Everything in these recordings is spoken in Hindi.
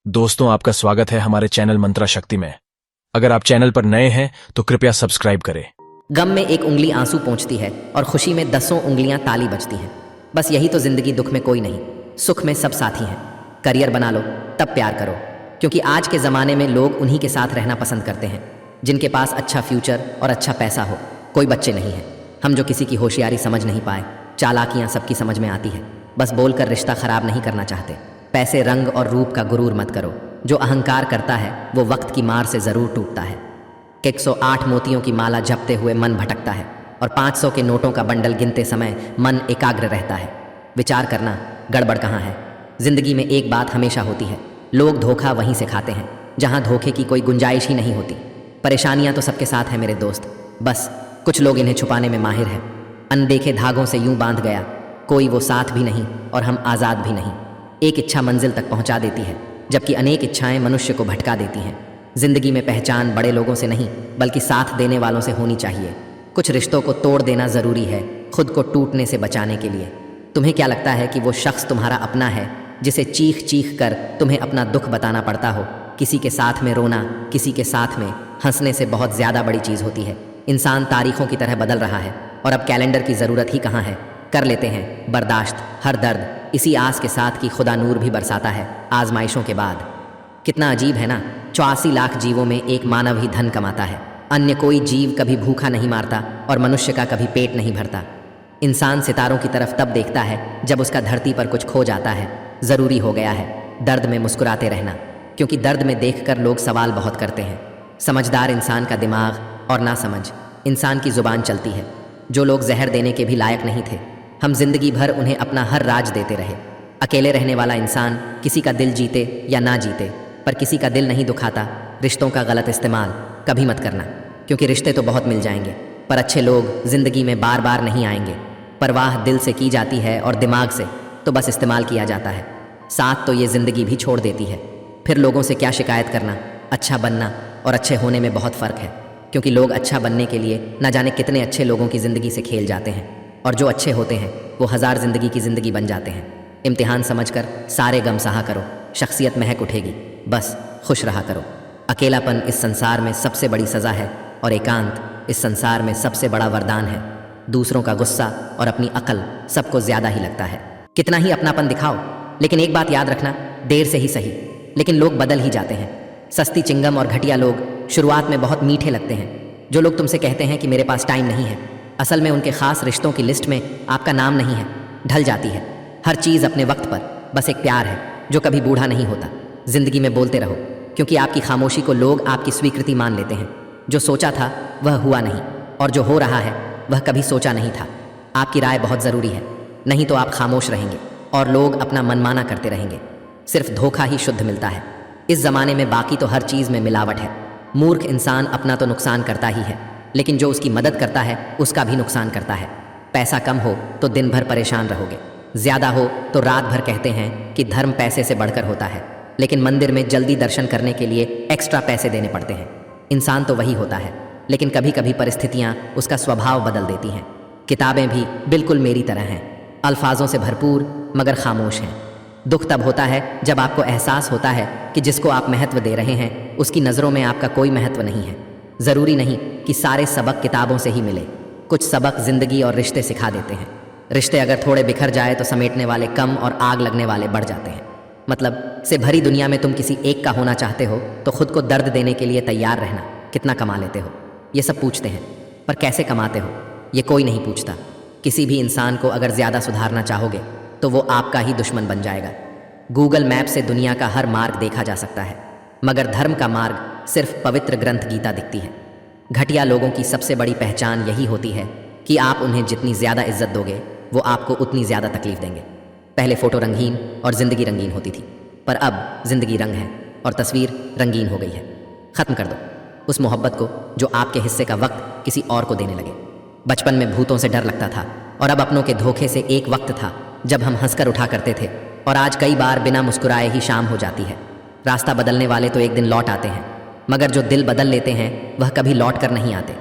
दोस्तों, आपका स्वागत है हमारे चैनल मंत्रा शक्ति में। अगर आप चैनल पर नए हैं तो कृपया सब्सक्राइब करें। गम में एक उंगली आंसू पोंछती है और खुशी में 10 उंगलियां ताली बजती हैं। बस यही तो जिंदगी। दुख में कोई नहीं, सुख में सब साथी हैं। करियर बना लो तब प्यार करो, क्योंकि आज के ज़माने में लोग उन्हीं के साथ रहना पसंद करते हैं जिनके पास अच्छा फ्यूचर और अच्छा पैसा हो। कोई बच्चे नहीं हैं हम जो किसी की होशियारी समझ नहीं पाए। चालाकियाँ सबकी समझ में आती है, बस बोलकर रिश्ता ख़राब नहीं करना चाहते। पैसे, रंग और रूप का गुरूर मत करो। जो अहंकार करता है वो वक्त की मार से ज़रूर टूटता है। 108 मोतियों की माला जपते हुए मन भटकता है और 500 के नोटों का बंडल गिनते समय मन एकाग्र रहता है। विचार करना, गड़बड़ कहाँ है। जिंदगी में एक बात हमेशा होती है, लोग धोखा वहीं से खाते हैं जहाँ धोखे की कोई गुंजाइश ही नहीं होती। परेशानियाँ तो सबके साथ हैं मेरे दोस्त, बस कुछ लोग इन्हें छुपाने में माहिर हैं। अनदेखे धागों से यूं बांध गया, कोई वो साथ भी नहीं और हम आज़ाद भी नहीं। एक इच्छा मंजिल तक पहुंचा देती है, जबकि अनेक इच्छाएं मनुष्य को भटका देती हैं। जिंदगी में पहचान बड़े लोगों से नहीं बल्कि साथ देने वालों से होनी चाहिए। कुछ रिश्तों को तोड़ देना ज़रूरी है खुद को टूटने से बचाने के लिए। तुम्हें क्या लगता है कि वो शख्स तुम्हारा अपना है जिसे चीख चीख कर तुम्हें अपना दुख बताना पड़ता हो? किसी के साथ में रोना, किसी के साथ में हंसने से बहुत ज़्यादा बड़ी चीज़ होती है। इंसान तारीखों की तरह बदल रहा है और अब कैलेंडर की ज़रूरत ही कहाँ है। कर लेते हैं बर्दाश्त हर दर्द, इसी आस के साथ कि खुदा नूर भी बरसाता है आजमाइशों के बाद। कितना अजीब है ना, 84 लाख जीवों में एक मानव ही धन कमाता है। अन्य कोई जीव कभी भूखा नहीं मारता और मनुष्य का कभी पेट नहीं भरता। इंसान सितारों की तरफ तब देखता है जब उसका धरती पर कुछ खो जाता है। ज़रूरी हो गया है दर्द में मुस्कुराते रहना, क्योंकि दर्द में देखकर लोग सवाल बहुत करते हैं। समझदार इंसान का दिमाग और ना समझ इंसान की ज़ुबान चलती है। जो लोग जहर देने के भी लायक नहीं थे, हम जिंदगी भर उन्हें अपना हर राज देते रहे। अकेले रहने वाला इंसान किसी का दिल जीते या ना जीते, पर किसी का दिल नहीं दुखाता। रिश्तों का गलत इस्तेमाल कभी मत करना, क्योंकि रिश्ते तो बहुत मिल जाएंगे पर अच्छे लोग जिंदगी में बार बार नहीं आएंगे। परवाह दिल से की जाती है और दिमाग से तो बस इस्तेमाल किया जाता है। साथ तो ये ज़िंदगी भी छोड़ देती है। फिर लोगों से क्या शिकायत करना। अच्छा बनना और अच्छे होने में बहुत फ़र्क है, क्योंकि लोग अच्छा बनने के लिए न जाने कितने अच्छे लोगों की ज़िंदगी से खेल जाते हैं, और जो अच्छे होते हैं वो 1000 ज़िंदगी की ज़िंदगी बन जाते हैं। इम्तिहान समझकर सारे गम सहा करो, शख्सियत महक उठेगी। बस खुश रहा करो। अकेलापन इस संसार में सबसे बड़ी सज़ा है और एकांत इस संसार में सबसे बड़ा वरदान है। दूसरों का गुस्सा और अपनी अकल सबको ज़्यादा ही लगता है। कितना ही अपनापन दिखाओ, लेकिन एक बात याद रखना, देर से ही सही लेकिन लोग बदल ही जाते हैं। सस्ती चिंगम और घटिया लोग शुरुआत में बहुत मीठे लगते हैं। जो लोग तुमसे कहते हैं कि मेरे पास टाइम नहीं है, असल में उनके ख़ास रिश्तों की लिस्ट में आपका नाम नहीं है। ढल जाती है हर चीज़ अपने वक्त पर, बस एक प्यार है जो कभी बूढ़ा नहीं होता। ज़िंदगी में बोलते रहो, क्योंकि आपकी खामोशी को लोग आपकी स्वीकृति मान लेते हैं। जो सोचा था वह हुआ नहीं, और जो हो रहा है वह कभी सोचा नहीं था। आपकी राय बहुत ज़रूरी है, नहीं तो आप खामोश रहेंगे और लोग अपना मनमाना करते रहेंगे। सिर्फ धोखा ही शुद्ध मिलता है इस ज़माने में, बाकी तो हर चीज़ में मिलावट है। मूर्ख इंसान अपना तो नुकसान करता ही है, लेकिन जो उसकी मदद करता है उसका भी नुकसान करता है। पैसा कम हो तो दिन भर परेशान रहोगे, ज़्यादा हो तो रात भर कहते हैं कि धर्म पैसे से बढ़कर होता है, लेकिन मंदिर में जल्दी दर्शन करने के लिए एक्स्ट्रा पैसे देने पड़ते हैं। इंसान तो वही होता है, लेकिन कभी कभी परिस्थितियाँ उसका स्वभाव बदल देती हैं। किताबें भी बिल्कुल मेरी तरह हैं, अल्फाजों से भरपूर मगर खामोश हैं। दुख तब होता है जब आपको एहसास होता है कि जिसको आप महत्व दे रहे हैं उसकी नज़रों में आपका कोई महत्व नहीं है। ज़रूरी नहीं कि सारे सबक किताबों से ही मिले, कुछ सबक ज़िंदगी और रिश्ते सिखा देते हैं। रिश्ते अगर थोड़े बिखर जाए तो समेटने वाले कम और आग लगने वाले बढ़ जाते हैं। मतलब से भरी दुनिया में तुम किसी एक का होना चाहते हो तो खुद को दर्द देने के लिए तैयार रहना। कितना कमा लेते हो ये सब पूछते हैं, पर कैसे कमाते हो ये कोई नहीं पूछता। किसी भी इंसान को अगर ज़्यादा सुधारना चाहोगे तो वो आपका ही दुश्मन बन जाएगा। गूगल मैप से दुनिया का हर मार्ग देखा जा सकता है, मगर धर्म का मार्ग सिर्फ पवित्र ग्रंथ गीता दिखती है। घटिया लोगों की सबसे बड़ी पहचान यही होती है कि आप उन्हें जितनी ज़्यादा इज्जत दोगे वो आपको उतनी ज़्यादा तकलीफ देंगे। पहले फ़ोटो रंगीन और ज़िंदगी रंगीन होती थी, पर अब ज़िंदगी रंग है और तस्वीर रंगीन हो गई है। ख़त्म कर दो उस मोहब्बत को जो आपके हिस्से का वक्त किसी और को देने लगे। बचपन में भूतों से डर लगता था और अब अपनों के धोखे से एक वक्त था जब हम हंसकर उठा करते थे, और आज कई बार बिना मुस्कुराए ही शाम हो जाती है। रास्ता बदलने वाले तो एक दिन लौट आते हैं, मगर जो दिल बदल लेते हैं वह कभी लौट कर नहीं आते।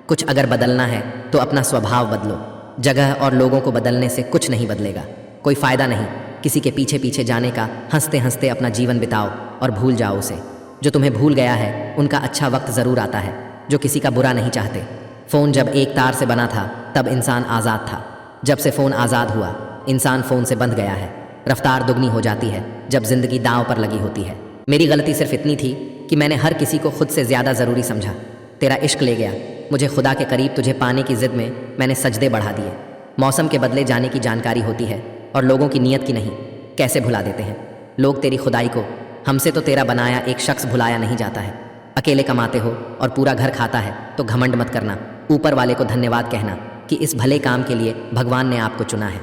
कुछ अगर बदलना है तो अपना स्वभाव बदलो। जगह और लोगों को बदलने से कुछ नहीं बदलेगा, कोई फ़ायदा नहीं। किसी के पीछे पीछे जाने का, हंसते हंसते अपना जीवन बिताओ और भूल जाओ उसे। जो तुम्हें भूल गया है उनका अच्छा वक्त ज़रूर आता है, जो किसी का बुरा नहीं चाहते। फ़ोन जब एक तार से बना था तब इंसान आज़ाद था। जब से फ़ोन आज़ाद हुआ इंसान फ़ोन से बंध गया है। रफ्तार दुगनी हो जाती है जब ज़िंदगी दांव पर लगी होती है। मेरी गलती सिर्फ इतनी थी कि मैंने हर किसी को खुद से ज़्यादा ज़रूरी समझा। तेरा इश्क ले गया मुझे खुदा के करीब, तुझे पाने की ज़िद में मैंने सजदे बढ़ा दिए। मौसम के बदले जाने की जानकारी होती है और लोगों की नीयत की नहीं। कैसे भुला देते हैं लोग तेरी खुदाई को। हमसे तो तेरा बनाया एक शख्स भुलाया नहीं जाता है। अकेले कमाते हो और पूरा घर खाता है तो घमंड मत करना, ऊपर वाले को धन्यवाद कहना कि इस भले काम के लिए भगवान ने आपको चुना है।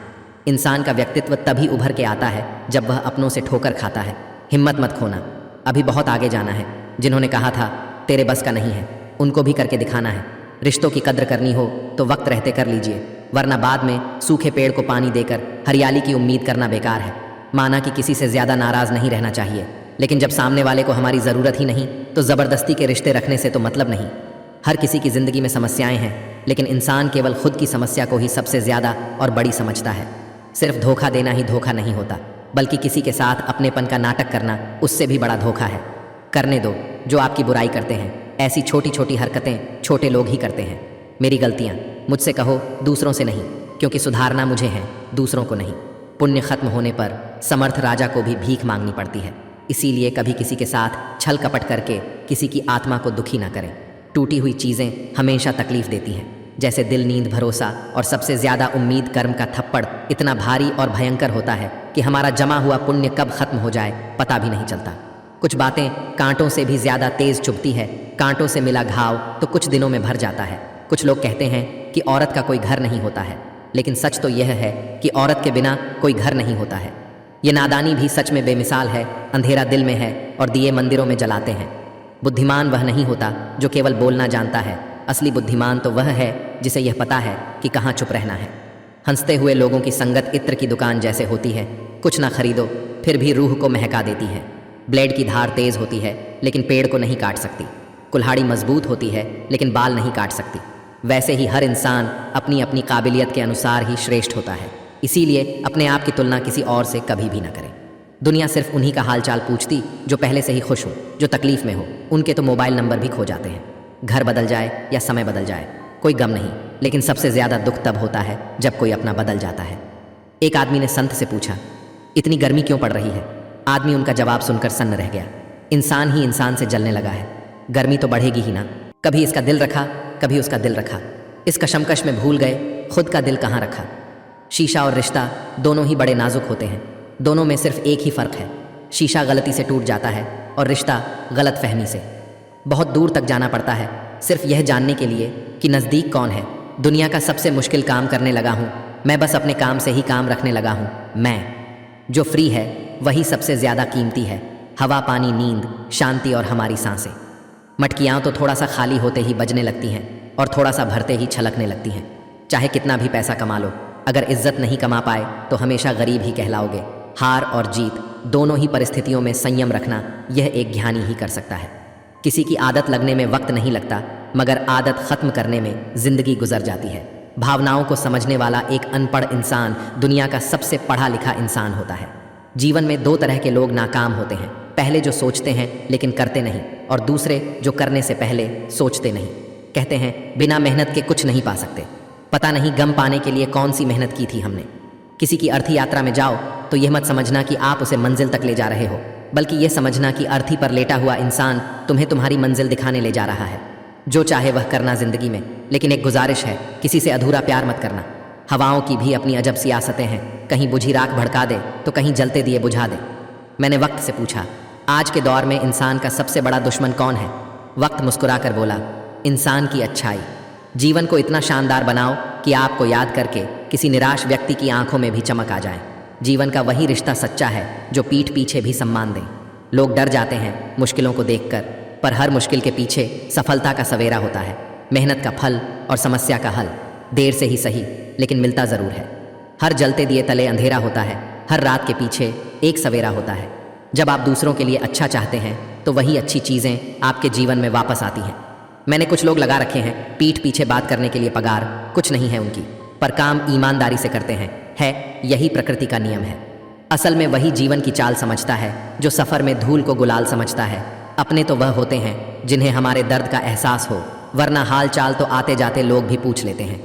इंसान का व्यक्तित्व तभी उभर के आता है जब वह अपनों से ठोकर खाता है। हिम्मत मत खोना, अभी बहुत आगे जाना है। जिन्होंने कहा था तेरे बस का नहीं है उनको भी करके दिखाना है। रिश्तों की कद्र करनी हो तो वक्त रहते कर लीजिए, वरना बाद में सूखे पेड़ को पानी देकर हरियाली की उम्मीद करना बेकार है। माना कि किसी से ज़्यादा नाराज़ नहीं रहना चाहिए, लेकिन जब सामने वाले को हमारी ज़रूरत ही नहीं तो ज़बरदस्ती के रिश्ते रखने से तो मतलब नहीं। हर किसी की ज़िंदगी में समस्याएं हैं, लेकिन इंसान केवल खुद की समस्या को ही सबसे ज़्यादा और बड़ी समझता है। सिर्फ धोखा देना ही धोखा नहीं होता, बल्कि किसी के साथ अपनेपन का नाटक करना उससे भी बड़ा धोखा है। करने दो जो आपकी बुराई करते हैं। ऐसी छोटी छोटी हरकतें छोटे लोग ही करते हैं। मेरी गलतियाँ मुझसे कहो, दूसरों से नहीं, क्योंकि सुधारना मुझे है दूसरों को नहीं। पुण्य खत्म होने पर समर्थ राजा को भी भीख मांगनी पड़ती है। इसीलिए कभी किसी के साथ छल कपट करके किसी की आत्मा को दुखी ना करें। टूटी हुई चीज़ें हमेशा तकलीफ देती हैं, जैसे दिल, नींद, भरोसा और सबसे ज़्यादा उम्मीद। कर्म का थप्पड़ इतना भारी और भयंकर होता है कि हमारा जमा हुआ पुण्य कब खत्म हो जाए पता भी नहीं चलता। कुछ बातें कांटों से भी ज़्यादा तेज़ चुभती है। कांटों से मिला घाव तो कुछ दिनों में भर जाता है। कुछ लोग कहते हैं कि औरत का कोई घर नहीं होता है, लेकिन सच तो यह है कि औरत के बिना कोई घर नहीं होता है। ये नादानी भी सच में बेमिसाल है। अंधेरा दिल में है और दिए मंदिरों में जलाते हैं। बुद्धिमान वह नहीं होता जो केवल बोलना जानता है, असली बुद्धिमान तो वह है जिसे यह पता है कि कहाँ चुप रहना है। हंसते हुए लोगों की संगत इत्र की दुकान जैसे होती है, कुछ ना खरीदो फिर भी रूह को महका देती है। ब्लेड की धार तेज होती है लेकिन पेड़ को नहीं काट सकती। कुल्हाड़ी मजबूत होती है लेकिन बाल नहीं काट सकती। वैसे ही हर इंसान अपनी अपनी काबिलियत के अनुसार ही श्रेष्ठ होता है। इसीलिए अपने आप की तुलना किसी और से कभी भी ना करें। दुनिया सिर्फ उन्हीं का हालचाल पूछती जो पहले से ही खुश हो, जो तकलीफ में हो। उनके तो मोबाइल नंबर भी खो जाते हैं। घर बदल जाए या समय बदल जाए कोई गम नहीं, लेकिन सबसे ज़्यादा दुख तब होता है जब कोई अपना बदल जाता है। एक आदमी ने संत से पूछा, इतनी गर्मी क्यों पड़ रही है? आदमी उनका जवाब सुनकर सन्न रह गया। इंसान ही इंसान से जलने लगा है, गर्मी तो बढ़ेगी ही ना। कभी इसका दिल रखा, कभी उसका दिल रखा। इस कशमकश में भूल गए खुद का दिल कहाँ रखा। शीशा और रिश्ता दोनों ही बड़े नाजुक होते हैं। दोनों में सिर्फ एक ही फ़र्क है, शीशा गलती से टूट जाता है और रिश्ता गलत फहमी से। बहुत दूर तक जाना पड़ता है सिर्फ यह जानने के लिए कि नज़दीक कौन है। दुनिया का सबसे मुश्किल काम करने लगा हूँ मैं, बस अपने काम से ही काम रखने लगा हूँ मैं। जो फ्री है वही सबसे ज़्यादा कीमती है। हवा, पानी, नींद, शांति और हमारी सांसें। मटकियाँ तो थोड़ा सा खाली होते ही बजने लगती हैं और थोड़ा सा भरते ही छलकने लगती हैं। चाहे कितना भी पैसा कमा लो, अगर इज्जत नहीं कमा पाए तो हमेशा गरीब ही कहलाओगे। हार और जीत दोनों ही परिस्थितियों में संयम रखना यह एक ज्ञानी ही कर सकता है। किसी की आदत लगने में वक्त नहीं लगता, मगर आदत ख़त्म करने में ज़िंदगी गुजर जाती है। भावनाओं को समझने वाला एक अनपढ़ इंसान दुनिया का सबसे पढ़ा लिखा इंसान होता है। जीवन में दो तरह के लोग नाकाम होते हैं, पहले जो सोचते हैं लेकिन करते नहीं, और दूसरे जो करने से पहले सोचते नहीं। कहते हैं बिना मेहनत के कुछ नहीं पा सकते। पता नहीं गम पाने के लिए कौन सी मेहनत की थी हमने। किसी की अर्थी यात्रा में जाओ तो यह मत समझना कि आप उसे मंजिल तक ले जा रहे हो, बल्कि यह समझना कि अर्थी पर लेटा हुआ इंसान तुम्हें तुम्हारी मंजिल दिखाने ले जा रहा है। जो चाहे वह करना ज़िंदगी में, लेकिन एक गुजारिश है, किसी से अधूरा प्यार मत करना। हवाओं की भी अपनी अजब सियासतें हैं, कहीं बुझी राख भड़का दे तो कहीं जलते दिए बुझा दे। मैंने वक्त से पूछा, आज के दौर में इंसान का सबसे बड़ा दुश्मन कौन है? वक्त मुस्कुराकर बोला, इंसान की अच्छाई। जीवन को इतना शानदार बनाओ कि आपको याद करके किसी निराश व्यक्ति की आंखों में भी चमक आ जाए। जीवन का वही रिश्ता सच्चा है जो पीठ पीछे भी सम्मान दे। लोग डर जाते हैं मुश्किलों को देखकर, पर हर मुश्किल के पीछे सफलता का सवेरा होता है, मेहनत का फल और समस्या का हल। देर से ही सही, लेकिन मिलता ज़रूर है। हर जलते दिए तले अंधेरा होता है, हर रात के पीछे एक सवेरा होता है। जब आप दूसरों के लिए अच्छा चाहते हैं तो वही अच्छी चीज़ें आपके जीवन में वापस आती हैं। मैंने कुछ लोग लगा रखे हैं पीठ पीछे बात करने के लिए, पगार कुछ नहीं है उनकी, पर काम ईमानदारी से करते हैं। यही प्रकृति का नियम है। असल में वही जीवन की चाल समझता है जो सफ़र में धूल को गुलाल समझता है। अपने तो वह होते हैं जिन्हें हमारे दर्द का एहसास हो, वरना हाल चाल तो आते जाते लोग भी पूछ लेते हैं।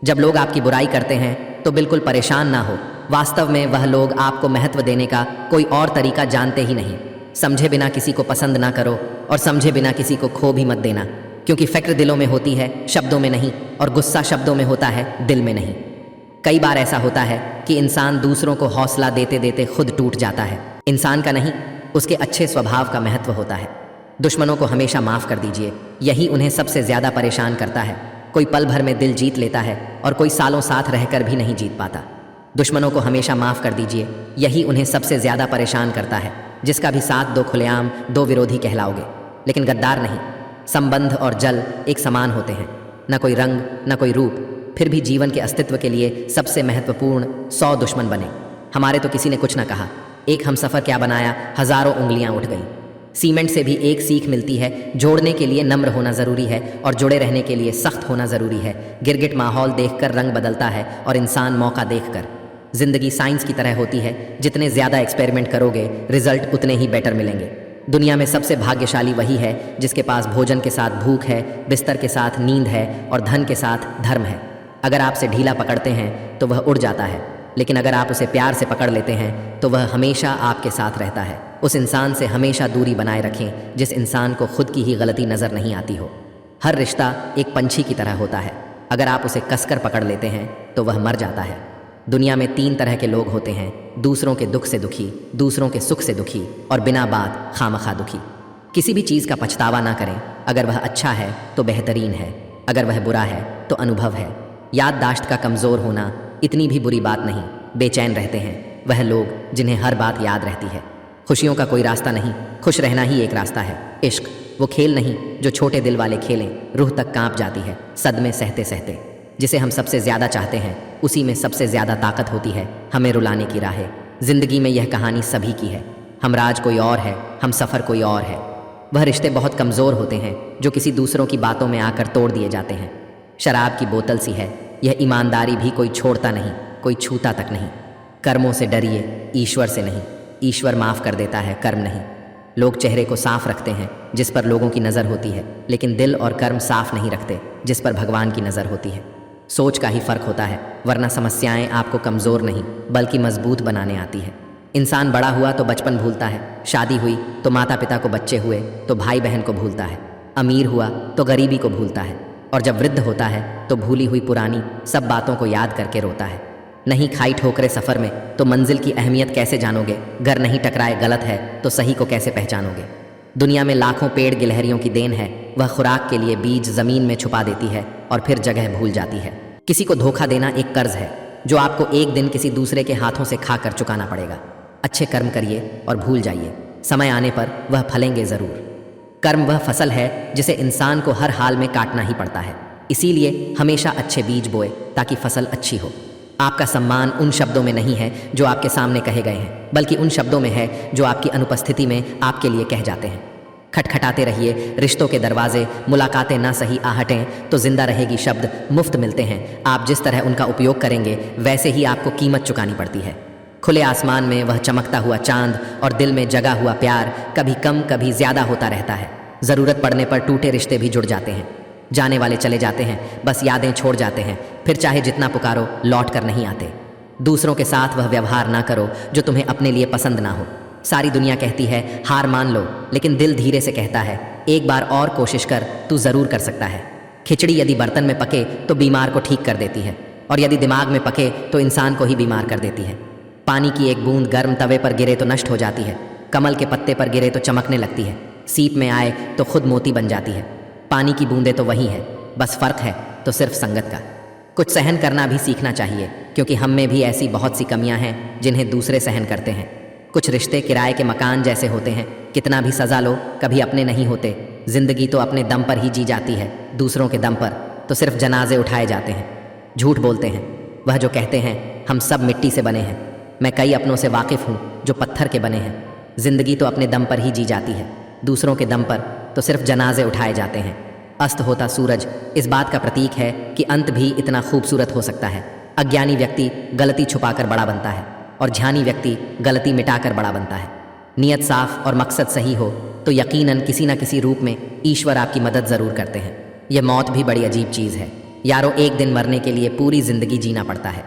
जब लोग आपकी बुराई करते हैं तो बिल्कुल परेशान ना हो, वास्तव में वह लोग आपको महत्व देने का कोई और तरीका जानते ही नहीं। समझे बिना किसी को पसंद ना करो और समझे बिना किसी को खो भी मत देना, क्योंकि फ़िक्र दिलों में होती है, शब्दों में नहीं, और गुस्सा शब्दों में होता है, दिल में नहीं। कई बार ऐसा होता है कि इंसान दूसरों को हौसला देते देते खुद टूट जाता है। इंसान का नहीं, उसके अच्छे स्वभाव का महत्व होता है। दुश्मनों को हमेशा माफ़ कर दीजिए, यही उन्हें सबसे ज़्यादा परेशान करता है। कोई पल भर में दिल जीत लेता है और कोई सालों साथ रहकर भी नहीं जीत पाता। दुश्मनों को हमेशा माफ़ कर दीजिए, यही उन्हें सबसे ज़्यादा परेशान करता है। जिसका भी साथ दो खुलेआम, दो विरोधी कहलाओगे, लेकिन गद्दार नहीं। संबंध और जल एक समान होते हैं, न कोई रंग न कोई रूप, फिर भी जीवन के अस्तित्व के लिए सबसे महत्वपूर्ण 100 दुश्मन बने। हमारे तो किसी ने कुछ न कहा, एक हमसफ़र क्या बनाया, हज़ारों उंगलियां उठ गईं। सीमेंट से भी एक सीख मिलती है, जोड़ने के लिए नम्र होना ज़रूरी है और जुड़े रहने के लिए सख्त होना ज़रूरी है। गिरगिट माहौल देखकर रंग बदलता है और इंसान मौका देखकर। ज़िंदगी साइंस की तरह होती है, जितने ज़्यादा एक्सपेरिमेंट करोगे रिजल्ट उतने ही बेटर मिलेंगे। दुनिया में सबसे भाग्यशाली वही है जिसके पास भोजन के साथ भूख है, बिस्तर के साथ नींद है और धन के साथ धर्म है। अगर आपसे ढीला पकड़ते हैं तो वह उड़ जाता है, लेकिन अगर आप उसे प्यार से पकड़ लेते हैं तो वह हमेशा आपके साथ रहता है। उस इंसान से हमेशा दूरी बनाए रखें जिस इंसान को खुद की ही गलती नज़र नहीं आती हो। हर रिश्ता एक पंछी की तरह होता है, अगर आप उसे कसकर पकड़ लेते हैं तो वह मर जाता है। दुनिया में 3 तरह के लोग होते हैं, दूसरों के दुख से दुखी, दूसरों के सुख से दुखी और बिना बात खामखा दुखी। किसी भी चीज़ का पछतावा ना करें, अगर वह अच्छा है तो बेहतरीन है, अगर वह बुरा है तो अनुभव है। याददाश्त का कमज़ोर होना इतनी भी बुरी बात नहीं। बेचैन रहते हैं वह लोग जिन्हें हर बात याद रहती है। खुशियों का कोई रास्ता नहीं, खुश रहना ही एक रास्ता है। इश्क वो खेल नहीं जो छोटे दिल वाले खेलें, रूह तक कांप जाती है सदमे सहते सहते। जिसे हम सबसे ज़्यादा चाहते हैं उसी में सबसे ज़्यादा ताकत होती है हमें रुलाने की राहें। ज़िंदगी में यह कहानी सभी की है, हम राज कोई और है, हम सफ़र कोई और है। वह रिश्ते बहुत कमज़ोर होते हैं जो किसी दूसरों की बातों में आकर तोड़ दिए जाते हैं। शराब की बोतल सी है यह ईमानदारी भी, कोई छोड़ता नहीं, कोई छूता तक नहीं। कर्मों से डरिए, ईश्वर से नहीं। ईश्वर माफ़ कर देता है, कर्म नहीं। लोग चेहरे को साफ रखते हैं जिस पर लोगों की नज़र होती है, लेकिन दिल और कर्म साफ नहीं रखते जिस पर भगवान की नज़र होती है। सोच का ही फ़र्क होता है, वरना समस्याएं आपको कमज़ोर नहीं बल्कि मजबूत बनाने आती है। इंसान बड़ा हुआ तो बचपन भूलता है, शादी हुई तो माता पिता को बच्चे हुए तो भाई बहन को भूलता है, अमीर हुआ तो गरीबी को भूलता है, और जब वृद्ध होता है तो भूली हुई पुरानी सब बातों को याद करके रोता है। नहीं खाई ठोकरे सफ़र में तो मंजिल की अहमियत कैसे जानोगे? घर नहीं टकराए गलत है तो सही को कैसे पहचानोगे? दुनिया में लाखों पेड़ गिलहरियों की देन है, वह खुराक के लिए बीज ज़मीन में छुपा देती है और फिर जगह भूल जाती है। किसी को धोखा देना एक कर्ज है जो आपको एक दिन किसी दूसरे के हाथों से खाकर चुकाना पड़ेगा। अच्छे कर्म करिए और भूल जाइए, समय आने पर वह फलेंगे ज़रूर। कर्म वह फसल है जिसे इंसान को हर हाल में काटना ही पड़ता है, इसीलिए हमेशा अच्छे बीज बोए ताकि फसल अच्छी हो। आपका सम्मान उन शब्दों में नहीं है जो आपके सामने कहे गए हैं, बल्कि उन शब्दों में है जो आपकी अनुपस्थिति में आपके लिए कह जाते हैं। खटखटाते रहिए रिश्तों के दरवाजे, मुलाकातें ना सही आहटें तो जिंदा रहेगी शब्द मुफ्त मिलते हैं। आप जिस तरह उनका उपयोग करेंगे वैसे ही आपको कीमत चुकानी पड़ती है। खुले आसमान में वह चमकता हुआ चांद और दिल में जगा हुआ प्यार कभी कम कभी ज़्यादा होता रहता है। ज़रूरत पड़ने पर टूटे रिश्ते भी जुड़ जाते हैं। जाने वाले चले जाते हैं, बस यादें छोड़ जाते हैं, फिर चाहे जितना पुकारो लौट कर नहीं आते। दूसरों के साथ वह व्यवहार ना करो जो तुम्हें अपने लिए पसंद ना हो। सारी दुनिया कहती है हार मान लो, लेकिन दिल धीरे से कहता है एक बार और कोशिश कर, तू ज़रूर कर सकता है। खिचड़ी यदि बर्तन में पके तो बीमार को ठीक कर देती है, और यदि दिमाग में पके तो इंसान को ही बीमार कर देती है। पानी की एक बूंद गर्म तवे पर गिरे तो नष्ट हो जाती है, कमल के पत्ते पर गिरे तो चमकने लगती है, सीप में आए तो खुद मोती बन जाती है। पानी की बूंदें तो वही है, बस फ़र्क है तो सिर्फ संगत का। कुछ सहन करना भी सीखना चाहिए, क्योंकि हम में भी ऐसी बहुत सी कमियां हैं जिन्हें दूसरे सहन करते हैं। कुछ रिश्ते किराए के मकान जैसे होते हैं, कितना भी सजा लो कभी अपने नहीं होते। ज़िंदगी तो अपने दम पर ही जी जाती है, दूसरों के दम पर तो सिर्फ जनाजे उठाए जाते हैं। झूठ बोलते हैं वह जो कहते हैं हम सब मिट्टी से बने हैं। मैं कई अपनों से वाकिफ़ हूँ जो पत्थर के बने हैं। ज़िंदगी तो अपने दम पर ही जी जाती है, दूसरों के दम पर तो सिर्फ जनाजे उठाए जाते हैं। अस्त होता सूरज इस बात का प्रतीक है कि अंत भी इतना खूबसूरत हो सकता है। अज्ञानी व्यक्ति गलती छुपाकर बड़ा बनता है, और ध्यानी व्यक्ति गलती मिटाकर बड़ा बनता है। नियत साफ और मकसद सही हो तो यकीनन किसी न किसी रूप में ईश्वर आपकी मदद ज़रूर करते हैं। यह मौत भी बड़ी अजीब चीज़ है यारो, एक दिन मरने के लिए पूरी ज़िंदगी जीना पड़ता है।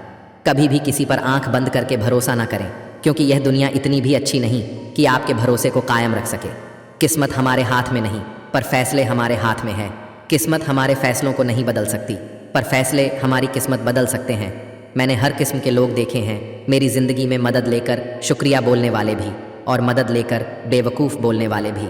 कभी भी किसी पर आंख बंद करके भरोसा ना करें, क्योंकि यह दुनिया इतनी भी अच्छी नहीं कि आपके भरोसे को कायम रख सके। किस्मत हमारे हाथ में नहीं पर फैसले हमारे हाथ में है। किस्मत हमारे फैसलों को नहीं बदल सकती पर फैसले हमारी किस्मत बदल सकते हैं। मैंने हर किस्म के लोग देखे हैं, मेरी ज़िंदगी में मदद लेकर शुक्रिया बोलने वाले भी और मदद लेकर बेवकूफ़ बोलने वाले भी।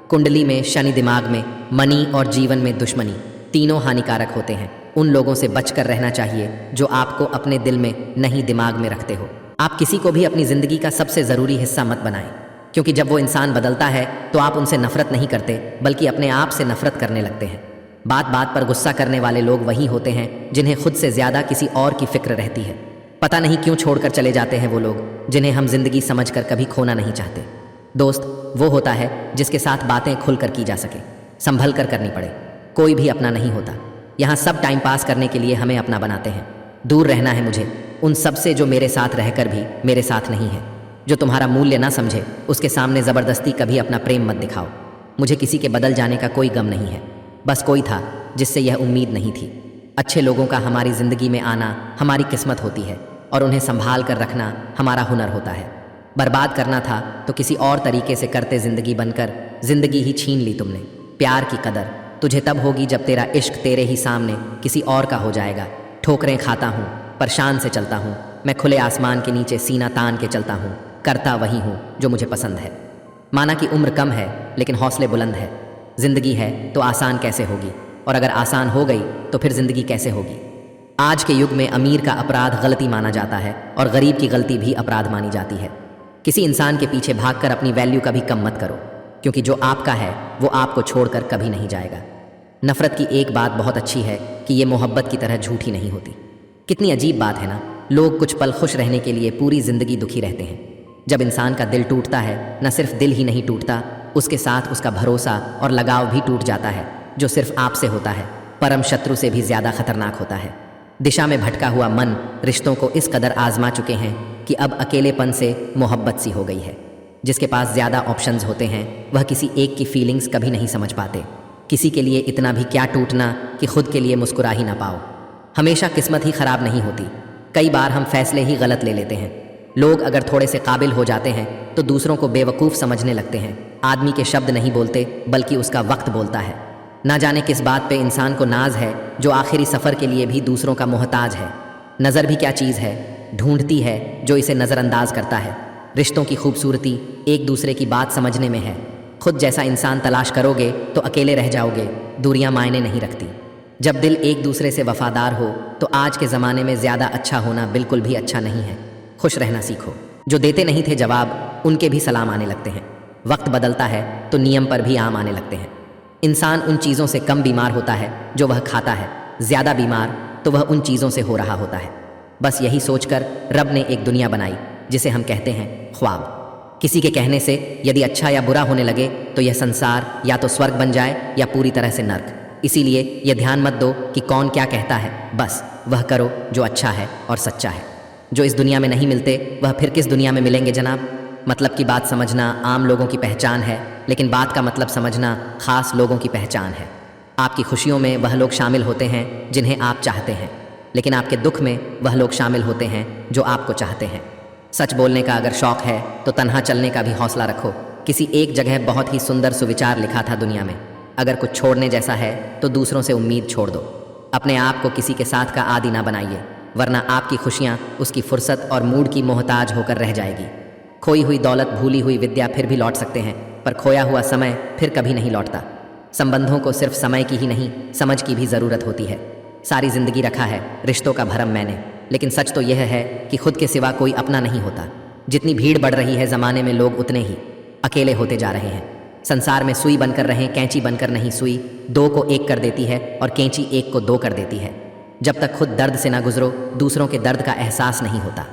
कुंडली में शनि, दिमाग में मनी और जीवन में दुश्मनी, तीनों हानिकारक होते हैं। उन लोगों से बचकर रहना चाहिए जो आपको अपने दिल में नहीं दिमाग में रखते हो। आप किसी को भी अपनी ज़िंदगी का सबसे ज़रूरी हिस्सा मत बनाएं, क्योंकि जब वो इंसान बदलता है तो आप उनसे नफरत नहीं करते बल्कि अपने आप से नफरत करने लगते हैं। बात बात पर गुस्सा करने वाले लोग वही होते हैं जिन्हें खुद से ज़्यादा किसी और की फिक्र रहती है। पता नहीं क्यों छोड़कर चले जाते हैं वो लोग जिन्हें हम जिंदगी समझकर कभी खोना नहीं चाहते। दोस्त वो होता है जिसके साथ बातें खुलकर की जा सके, संभल कर करनी पड़े। कोई भी अपना नहीं होता। यहाँ सब टाइम पास करने के लिए हमें अपना बनाते हैं। दूर रहना है मुझे उन सब से जो मेरे साथ रहकर भी मेरे साथ नहीं है। जो तुम्हारा मूल्य ना समझे उसके सामने ज़बरदस्ती कभी अपना प्रेम मत दिखाओ। मुझे किसी के बदल जाने का कोई गम नहीं है, बस कोई था जिससे यह उम्मीद नहीं थी। अच्छे लोगों का हमारी ज़िंदगी में आना हमारी किस्मत होती है और उन्हें संभाल कर रखना हमारा हुनर होता है। बर्बाद करना था तो किसी और तरीके से करते ज़िंदगी बनकर ज़िंदगी ही छीन ली तुमने। प्यार की कदर तुझे तब होगी जब तेरा इश्क तेरे ही सामने किसी और का हो जाएगा। ठोकरें खाता हूँ पर शान से चलता हूँ, मैं खुले आसमान के नीचे सीना तान के चलता हूँ, करता वही हूँ जो मुझे पसंद है। माना कि उम्र कम है लेकिन हौसले बुलंद है। ज़िंदगी है तो आसान कैसे होगी, और अगर आसान हो गई तो फिर ज़िंदगी कैसे होगी। आज के युग में अमीर का अपराध गलती माना जाता है और गरीब की गलती भी अपराध मानी जाती है। किसी इंसान के पीछे भागकर अपनी वैल्यू कभी कम मत करो, क्योंकि जो आपका है वो आपको छोड़कर कभी नहीं जाएगा। नफ़रत की एक बात बहुत अच्छी है कि ये मोहब्बत की तरह झूठी नहीं होती। कितनी अजीब बात है ना, लोग कुछ पल खुश रहने के लिए पूरी ज़िंदगी दुखी रहते हैं। जब इंसान का दिल टूटता है, न सिर्फ दिल ही नहीं टूटता, उसके साथ उसका भरोसा और लगाव भी टूट जाता है, जो सिर्फ आपसे होता है। परम शत्रु से भी ज़्यादा खतरनाक होता है। दिशा में भटका हुआ मन रिश्तों को इस कदर आजमा चुके हैं कि अब अकेलेपन से मोहब्बत सी हो गई है। जिसके पास ज़्यादा ऑप्शंस होते हैं वह किसी एक की फीलिंग्स कभी नहीं समझ पाते। किसी के लिए इतना भी क्या टूटना कि खुद के लिए मुस्कुरा ही ना पाओ। हमेशा किस्मत ही खराब नहीं होती, कई बार हम फैसले ही गलत ले लेते हैं। लोग अगर थोड़े से काबिल हो जाते हैं तो दूसरों को बेवकूफ़ समझने लगते हैं। आदमी के शब्द नहीं बोलते बल्कि उसका वक्त बोलता है। ना जाने किस बात पे इंसान को नाज है जो आखिरी सफ़र के लिए भी दूसरों का मोहताज है। नज़र भी क्या चीज़ है, ढूंढती है जो इसे नज़रअंदाज करता है। रिश्तों की खूबसूरती एक दूसरे की बात समझने में है। खुद जैसा इंसान तलाश करोगे तो अकेले रह जाओगे, दूरियां मायने नहीं रखती। जब दिल एक दूसरे से वफादार हो तो आज के ज़माने में ज़्यादा अच्छा होना बिल्कुल भी अच्छा नहीं है। खुश रहना सीखो। जो देते नहीं थे जवाब उनके भी सलाम आने लगते हैं। वक्त बदलता है तो नियम पर भी आम आने लगते हैं। इंसान उन चीज़ों से कम बीमार होता है जो वह खाता है, ज़्यादा बीमार तो वह उन चीज़ों से हो रहा होता है। बस यही सोचकर रब ने एक दुनिया बनाई जिसे हम कहते हैं ख्वाब। किसी के कहने से यदि अच्छा या बुरा होने लगे तो यह संसार या तो स्वर्ग बन जाए या पूरी तरह से नर्क। इसीलिए यह ध्यान मत दो कि कौन क्या कहता है, बस वह करो जो अच्छा है और सच्चा है। जो इस दुनिया में नहीं मिलते वह फिर किस दुनिया में मिलेंगे जनाब। मतलब की बात समझना आम लोगों की पहचान है, लेकिन बात का मतलब समझना खास लोगों की पहचान है। आपकी खुशियों में वह लोग शामिल होते हैं जिन्हें आप चाहते हैं, लेकिन आपके दुख में वह लोग शामिल होते हैं जो आपको चाहते हैं। सच बोलने का अगर शौक़ है तो तन्हा चलने का भी हौसला रखो। किसी एक जगह बहुत ही सुंदर सुविचार लिखा था, दुनिया में अगर कुछ छोड़ने जैसा है तो दूसरों से उम्मीद छोड़ दो। अपने आप को किसी के साथ का आदी ना बनाइए, वरना आपकी खुशियाँ उसकी फुर्सत और मूड की मोहताज होकर रह जाएगी। खोई हुई दौलत, भूली हुई विद्या फिर भी लौट सकते हैं, पर खोया हुआ समय फिर कभी नहीं लौटता। संबंधों को सिर्फ समय की ही नहीं समझ की भी ज़रूरत होती है। सारी ज़िंदगी रखा है रिश्तों का भरम मैंने, लेकिन सच तो यह है कि खुद के सिवा कोई अपना नहीं होता। जितनी भीड़ बढ़ रही है ज़माने में लोग उतने ही अकेले होते जा रहे हैं। संसार में सुई बनकर रहें, कैंची बनकर नहीं। सुई दो को एक कर देती है और कैंची एक को दो कर देती है। जब तक खुद दर्द से ना गुजरो दूसरों के दर्द का एहसास नहीं होता।